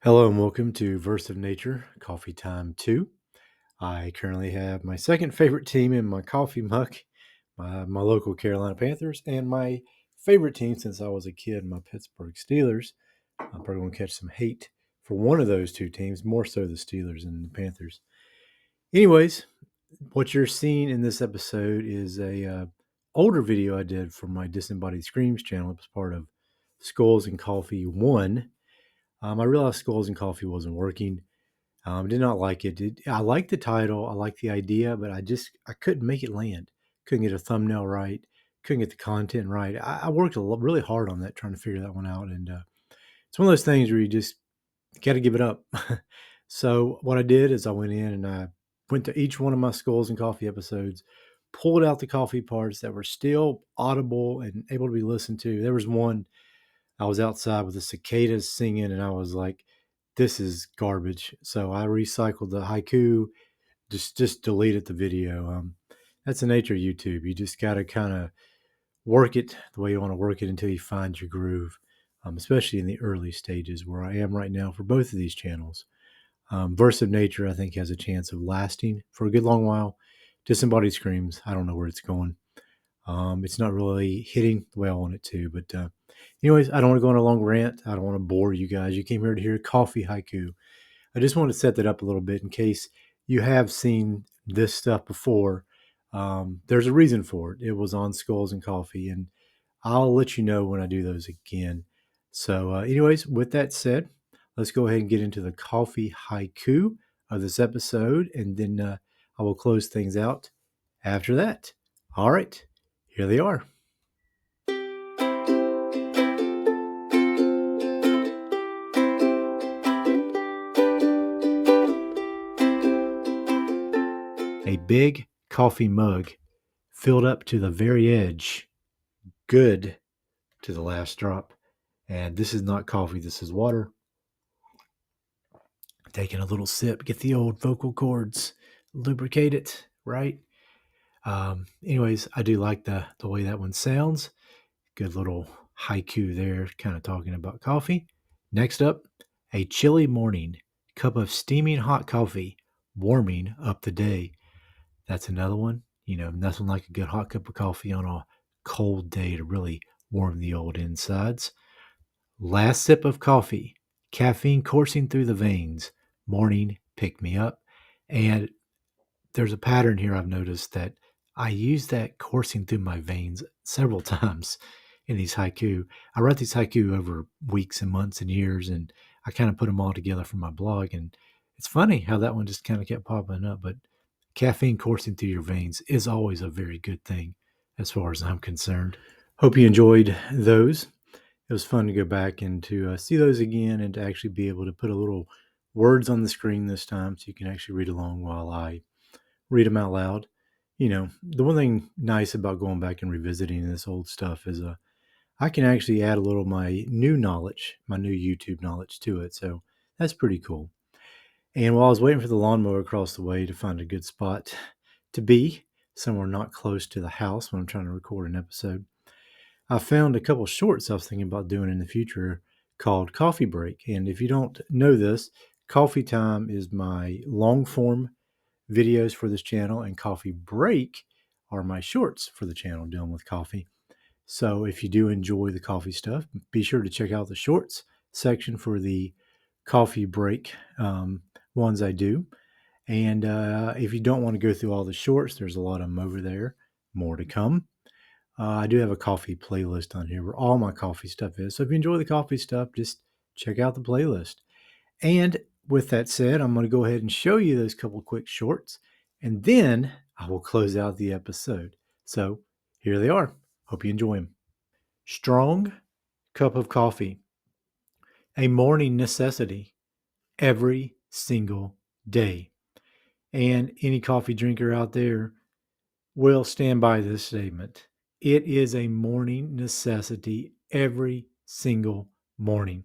Hello and welcome to Verse of Nature Coffee Time 2. I currently have my second favorite team in my coffee mug, my local Carolina Panthers, and my favorite team since I was a kid, my Pittsburgh Steelers. I'm probably going to catch some hate for one of those two teams, more so the Steelers than the Panthers. Anyways, what you're seeing in this episode is a older video I did for my Disembodied Screams channel. It was part of Skulls and Coffee 1. I realized Skulls and Coffee wasn't working. Did not like it. I liked the title. I liked the idea, but I couldn't make it land. Couldn't get a thumbnail right. Couldn't get the content right. I worked really hard on that, trying to figure that one out. And it's one of those things where you just got to give it up. So what I did is I went in and I went to each one of my Skulls and Coffee episodes, pulled out the coffee parts that were still audible and able to be listened to. There was one I was outside with the cicadas singing, and I was like, "This is garbage." So I recycled the haiku, just deleted the video. That's the nature of YouTube. You just got to kind of work it the way you want to work it until you find your groove. Especially in the early stages where I am right now for both of these channels. Verse of Nature, I think, has a chance of lasting for a good long while. Disembodied Screams, I don't know where it's going. It's not really hitting the way I want it to. But anyways, I don't want to go on a long rant. I don't want to bore you guys. You came here to hear coffee haiku. I just want to set that up a little bit in case you have seen this stuff before. There's a reason for it. It was on Skulls and Coffee, and I'll let you know when I do those again. So anyways, with that said, let's go ahead and get into the coffee haiku of this episode, and then I will close things out after that. All right. Here they are. A big coffee mug filled up to the very edge, good to the last drop. And this is not coffee, this is water. Taking a little sip, get the old vocal cords, lubricate it, right? Anyways, I do like the way that one sounds. Good little haiku there, kind of talking about coffee. Next up, a chilly morning, cup of steaming hot coffee, warming up the day. That's another one. Nothing like a good hot cup of coffee on a cold day to really warm the old insides. Last sip of coffee, caffeine coursing through the veins, morning pick me up. And there's a pattern here I've noticed that I use that coursing through my veins several times in these haiku. I write these haiku over weeks and months and years, and I kind of put them all together for my blog. And it's funny how that one just kind of kept popping up. But caffeine coursing through your veins is always a very good thing as far as I'm concerned. Hope you enjoyed those. It was fun to go back and to see those again and to actually be able to put a little words on the screen this time so you can actually read along while I read them out loud. The one thing nice about going back and revisiting this old stuff is I can actually add a little of my new knowledge, my new YouTube knowledge to it. So that's pretty cool. And while I was waiting for the lawnmower across the way to find a good spot to be, somewhere not close to the house when I'm trying to record an episode, I found a couple shorts I was thinking about doing in the future called Coffee Break. And if you don't know this, Coffee Time is my long form videos for this channel, and Coffee Break are my shorts for the channel dealing with coffee. So if you do enjoy the coffee stuff, be sure to check out the shorts section for the Coffee Break ones I do. And if you don't want to go through all the shorts, there's a lot of them over there. More to come. I do have a coffee playlist on here where all my coffee stuff is. So if you enjoy the coffee stuff, just check out the playlist. And with that said, I'm going to go ahead and show you those couple quick shorts, and then I will close out the episode. So here they are. Hope you enjoy them. Strong cup of coffee, a morning necessity every single day. And any coffee drinker out there will stand by this statement. It is a morning necessity every single morning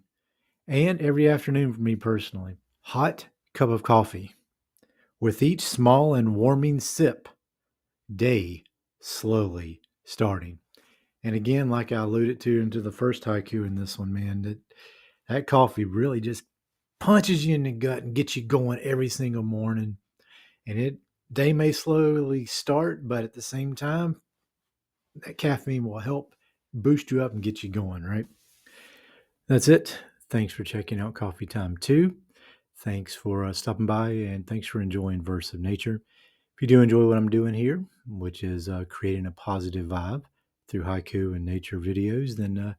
and every afternoon for me personally. Hot cup of coffee. With each small and warming sip, day slowly starting. And again, like I alluded to into the first haiku in this one, man, that coffee really just punches you in the gut and gets you going every single morning. And it day may slowly start, but at the same time, that caffeine will help boost you up and get you going, right? That's it. Thanks for checking out Coffee Time 2. Thanks for stopping by, and thanks for enjoying Verse of Nature. If you do enjoy what I'm doing here, which is creating a positive vibe through haiku and nature videos, then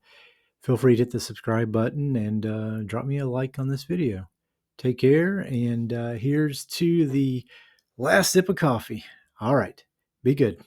feel free to hit the subscribe button and drop me a like on this video. Take care, and here's to the last sip of coffee. All right, be good.